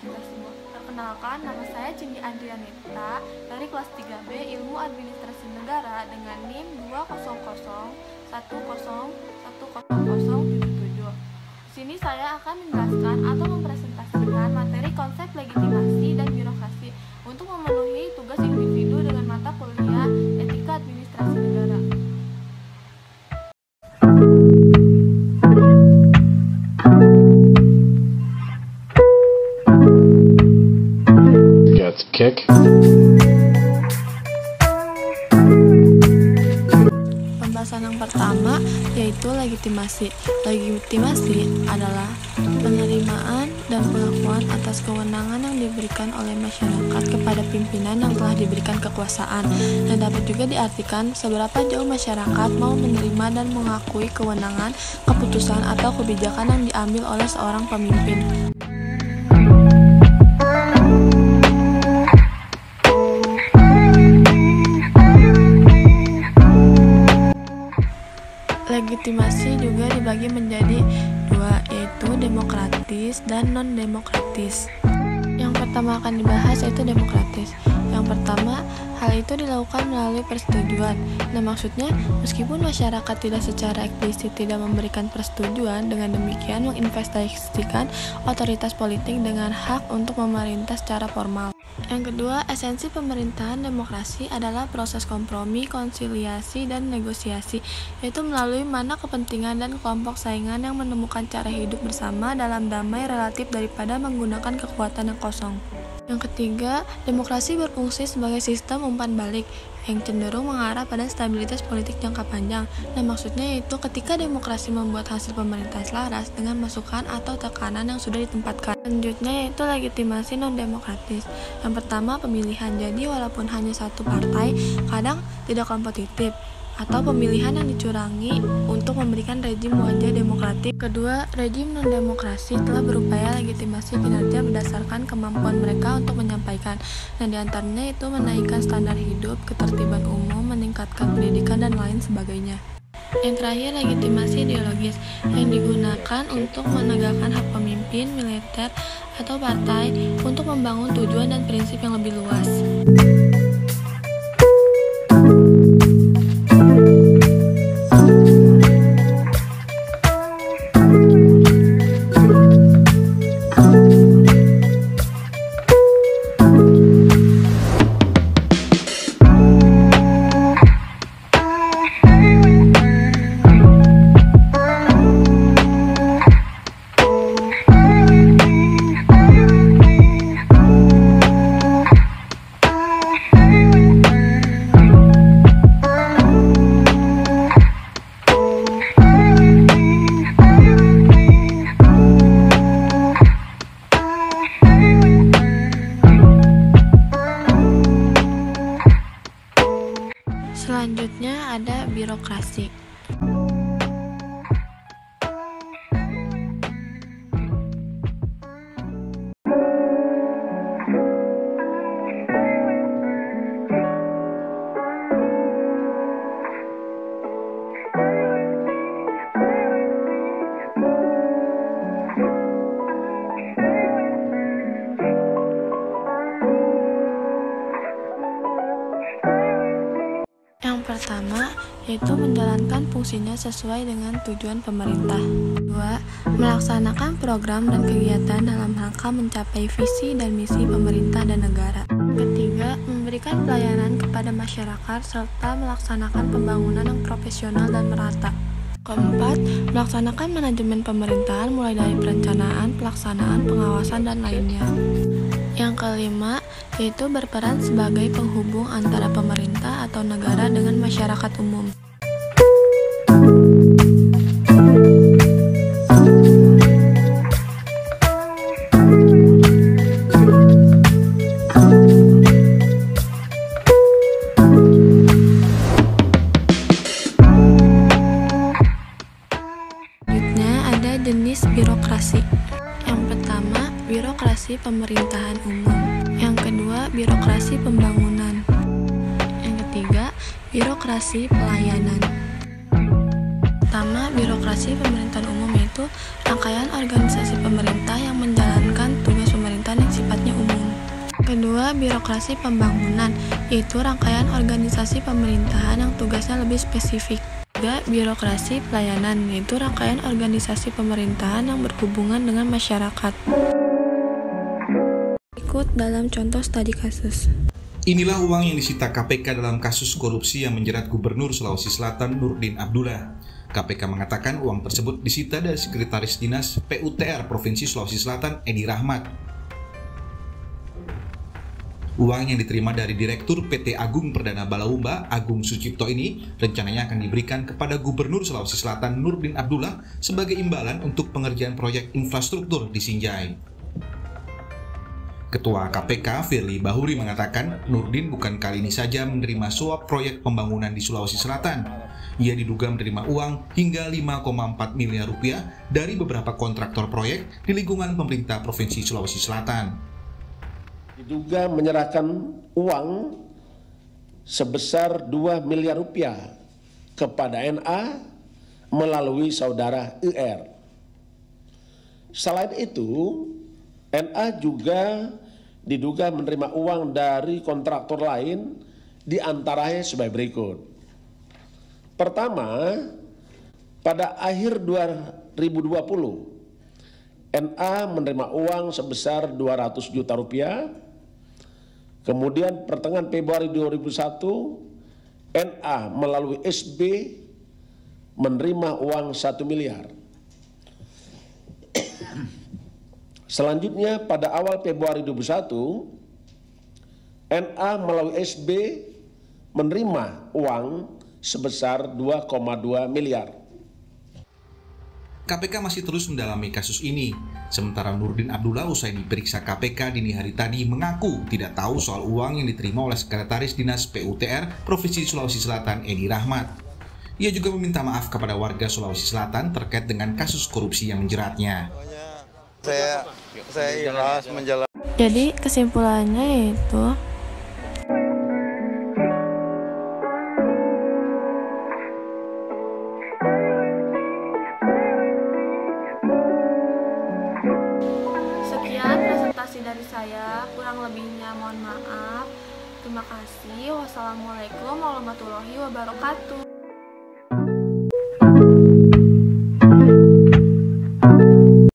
kita semua. Perkenalkan, nama saya Cindy Andrianita dari kelas 3B Ilmu Administrasi Negara dengan NIM 200101077. Di sini saya akan menjelaskan atau mempresentasikan materi konsep legitimasi dan birokrasi untuk memenuhi tugas individu dengan mata kuliah Etika Administrasi Negara. Got the kick. Pembahasan yang pertama yaitu legitimasi. Legitimasi adalah penerimaan dan pengakuan atas kewenangan yang diberikan oleh masyarakat kepada pimpinan yang telah diberikan kekuasaan, dan dapat juga diartikan seberapa jauh masyarakat mau menerima dan mengakui kewenangan, keputusan, atau kebijakan yang diambil oleh seorang pemimpin. Legitimasi juga dibagi menjadi dua, yaitu demokratis dan non-demokratis. Yang pertama akan dibahas yaitu demokratis. Yang pertama, hal itu dilakukan melalui persetujuan. Nah, maksudnya meskipun masyarakat tidak secara eksplisit tidak memberikan persetujuan, dengan demikian menginvestasikan otoritas politik dengan hak untuk memerintah secara formal. Yang kedua, esensi pemerintahan demokrasi adalah proses kompromi, konsiliasi, dan negosiasi, yaitu melalui mana kepentingan dan kelompok saingan yang menemukan cara hidup bersama dalam damai relatif daripada menggunakan kekuatan yang kosong. Yang ketiga, demokrasi berfungsi sebagai sistem umpan balik yang cenderung mengarah pada stabilitas politik jangka panjang. Nah, maksudnya yaitu ketika demokrasi membuat hasil pemerintah selaras dengan masukan atau tekanan yang sudah ditempatkan. Selanjutnya yaitu legitimasi non-demokratis. Yang pertama, pemilihan. Jadi walaupun hanya satu partai, kadang tidak kompetitif, atau pemilihan yang dicurangi untuk memberikan rejim wajah demokratik. Kedua, rejim non-demokrasi telah berupaya legitimasi kinerja berdasarkan kemampuan mereka untuk menyampaikan. Nah, diantaranya itu menaikkan standar hidup, ketertiban umum, meningkatkan pendidikan, dan lain sebagainya. Yang terakhir, legitimasi ideologis yang digunakan untuk menegakkan hak pemimpin, militer, atau partai untuk membangun tujuan dan prinsip yang lebih luas. Selanjutnya ada birokrasi. Yang pertama, yaitu menjalankan fungsinya sesuai dengan tujuan pemerintah. Kedua, melaksanakan program dan kegiatan dalam rangka mencapai visi dan misi pemerintah dan negara. Ketiga, memberikan pelayanan kepada masyarakat serta melaksanakan pembangunan yang profesional dan merata. Keempat, melaksanakan manajemen pemerintahan mulai dari perencanaan, pelaksanaan, pengawasan, dan lainnya. Yang kelima, yaitu berperan sebagai penghubung antara pemerintah atau negara dengan masyarakat umum. Selanjutnya ada jenis birokrasi. Yang pertama, birokrasi pemerintahan umum. Yang kedua, birokrasi pembangunan. Yang ketiga, birokrasi pelayanan. Pertama, birokrasi pemerintahan umum yaitu rangkaian organisasi pemerintah yang menjalankan tugas pemerintahan yang Kedua, birokrasi pembangunan, yaitu rangkaian organisasi pemerintahan yang tugasnya lebih spesifik. Ketiga, birokrasi pelayanan, yaitu rangkaian organisasi pemerintahan yang berhubungan dengan masyarakat. Ikut dalam contoh studi kasus. Inilah uang yang disita KPK dalam kasus korupsi yang menjerat Gubernur Sulawesi Selatan Nurdin Abdullah. KPK mengatakan uang tersebut disita dari Sekretaris Dinas PUTR Provinsi Sulawesi Selatan Edi Rahmat. Uang yang diterima dari Direktur PT Agung Perdana Balaumba, Agung Sucipto ini rencananya akan diberikan kepada Gubernur Sulawesi Selatan Nurdin Abdullah sebagai imbalan untuk pengerjaan proyek infrastruktur di Sinjai. Ketua KPK Firly Bahuri mengatakan Nurdin bukan kali ini saja menerima suap proyek pembangunan di Sulawesi Selatan. Ia diduga menerima uang hingga 5,4 miliar rupiah dari beberapa kontraktor proyek di lingkungan pemerintah Provinsi Sulawesi Selatan. Diduga menyerahkan uang sebesar 2 miliar rupiah kepada NA melalui saudara IR. Selain itu, NA juga diduga menerima uang dari kontraktor lain di antaranya sebagai berikut. Pertama, pada akhir 2020, NA menerima uang sebesar 200 juta rupiah. Kemudian pertengahan Februari 2001, NA melalui SB menerima uang 1 miliar. Selanjutnya pada awal Februari 2021, NA melalui SB menerima uang sebesar 2,2 miliar. KPK masih terus mendalami kasus ini. Sementara Nurdin Abdullah usai diperiksa KPK dini hari tadi mengaku tidak tahu soal uang yang diterima oleh Sekretaris Dinas PUTR Provinsi Sulawesi Selatan Edi Rahmat. Ia juga meminta maaf kepada warga Sulawesi Selatan terkait dengan kasus korupsi yang menjeratnya. Saya ikhlas menjalani. Jadi kesimpulannya yaitu sekian presentasi dari saya, kurang lebihnya mohon maaf. Terima kasih. Wassalamualaikum warahmatullahi wabarakatuh.